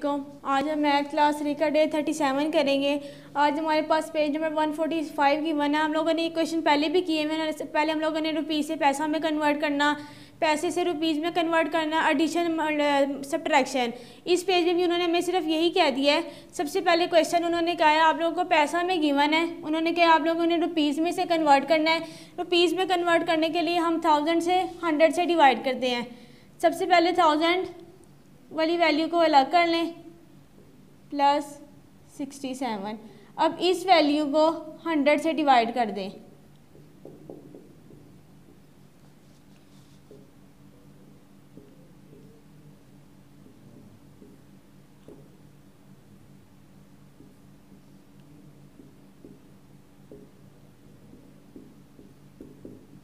वालेकुम। आज हम मैथ क्लास 3 का डे 37 करेंगे। आज हमारे पास पेज नंबर 145 की वन है। हम लोगों ने ये क्वेश्चन पहले भी किए हैं। पहले हम लोगों ने रुपीज़ से पैसा में कन्वर्ट करना, पैसे से रुपीज़ में कन्वर्ट करना, एडिशन सब्ट्रैक्शन। इस पेज में भी उन्होंने हमें सिर्फ यही कह दिया है। सबसे पहले क्वेश्चन उन्होंने कहा है आप लोगों को पैसा में गिवन है, उन्होंने कहा आप लोगों ने रुपीज़ में से कन्वर्ट करना है। रुपीज़ में कन्वर्ट करने के लिए हम 1000 से 100 से डिवाइड करते हैं। सबसे पहले 1000 वाली वैल्यू को अलग कर लें प्लस 67। अब इस वैल्यू को 100 से डिवाइड कर दें।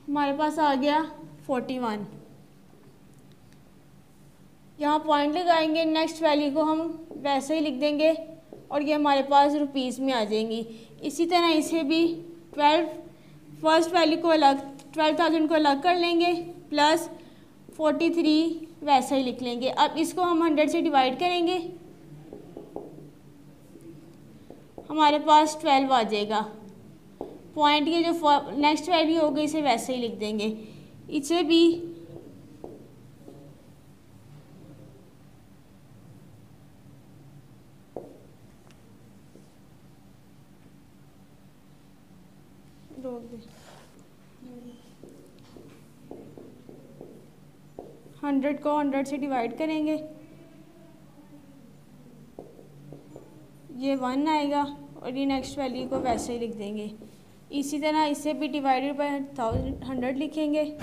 हमारे पास आ गया 41। यहाँ पॉइंट लगाएंगे, नेक्स्ट वैल्यू को हम वैसे ही लिख देंगे और ये हमारे पास रुपीज़ में आ जाएंगी। इसी तरह इसे भी 12 फर्स्ट वैल्यू को अलग 12,000 को अलग कर लेंगे प्लस 43 वैसे ही लिख लेंगे। अब इसको हम 100 से डिवाइड करेंगे, हमारे पास 12 आ जाएगा। पॉइंट की जो नेक्स्ट वैल्यू होगी इसे वैसे ही लिख देंगे। इसे भी रोक दे 100 को 100 से डिवाइड करेंगे, ये 1 आएगा और ये नेक्स्ट वैल्यू को वैसे ही लिख देंगे। इसी तरह इसे भी डिवाइडेड बाय 100 लिखेंगे।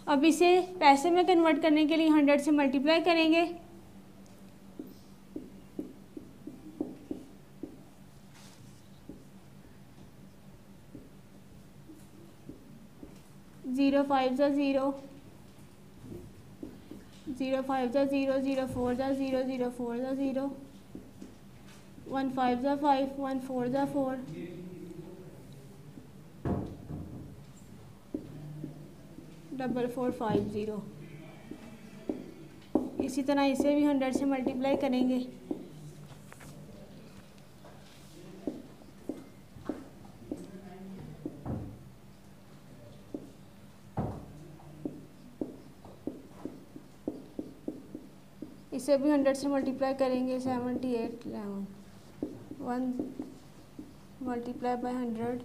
अब इसे पैसे में कन्वर्ट करने के लिए 100 से मल्टीप्लाई करेंगे। ज़ीरो 5 ज़ा 0, 0 5 ज़ा 0, 0 4 ज़ा 0, 0 4 ज़ा 0, 1 5 ज़ा 5, 1 4 ज़ा 4, 4 4 5 0। इसी तरह इसे भी 100 से मल्टीप्लाई करेंगे। इसे भी 100 से मल्टीप्लाई करेंगे। 78 11 1 मल्टीप्लाई बाय 100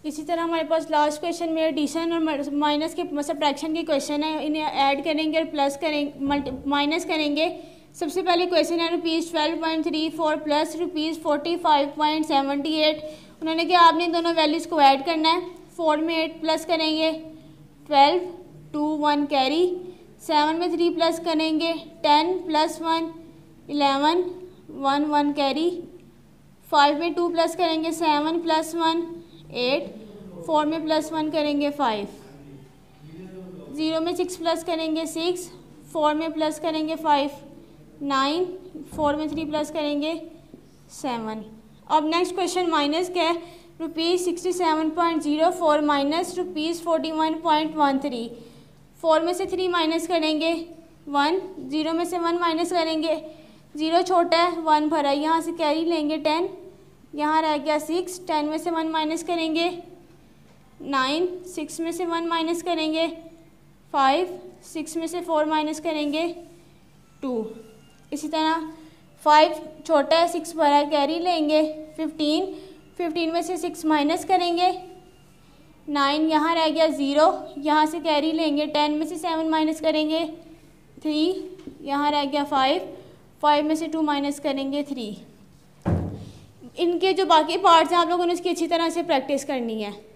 इसी तरह हमारे पास लास्ट क्वेश्चन में एडिशन और माइनस के सब्ट्रैक्शन के क्वेश्चन है। इन्हें ऐड करेंगे और प्लस करेंगे, माइनस करेंगे। सबसे पहले क्वेश्चन है ₹12.34 प्लस ₹45.78। उन्होंने कहा आपने दोनों वैल्यूज़ को ऐड करना है। 4 में 8 प्लस करेंगे 12, 2 1 कैरी, 7 में 3 प्लस करेंगे 10 प्लस 1 11, 1 1 कैरी, 5 में 2 प्लस करेंगे 7 प्लस 1 8, 4 में प्लस 1 करेंगे 5, 0 में 6 प्लस करेंगे 6, 4 में प्लस करेंगे 5 9, 4 में 3 प्लस करेंगे 7। अब नेक्स्ट क्वेश्चन माइनस क्या है, ₹67.04 माइनस ₹41.13। 4 में से 3 माइनस करेंगे 1, 0 में से 1 माइनस करेंगे, 0 छोटा है 1 भरा, यहाँ से कैरी लेंगे 10, यहाँ रह गया 6, 10 में से 1 माइनस करेंगे 9, 6 में से 1 माइनस करेंगे 5, 6 में से 4 माइनस करेंगे 2। इसी तरह 5 छोटा है 6 बड़ा कैरी लेंगे 15, 15 में से 6 माइनस करेंगे 9, यहाँ रह गया 0, यहाँ से कैरी लेंगे 10 में से 7 माइनस करेंगे 3, यहाँ रह गया 5, 5 में से 2 माइनस करेंगे 3। इनके जो बाकी पार्ट्स हैं आप लोगों ने इसकी अच्छी तरह से प्रैक्टिस करनी है।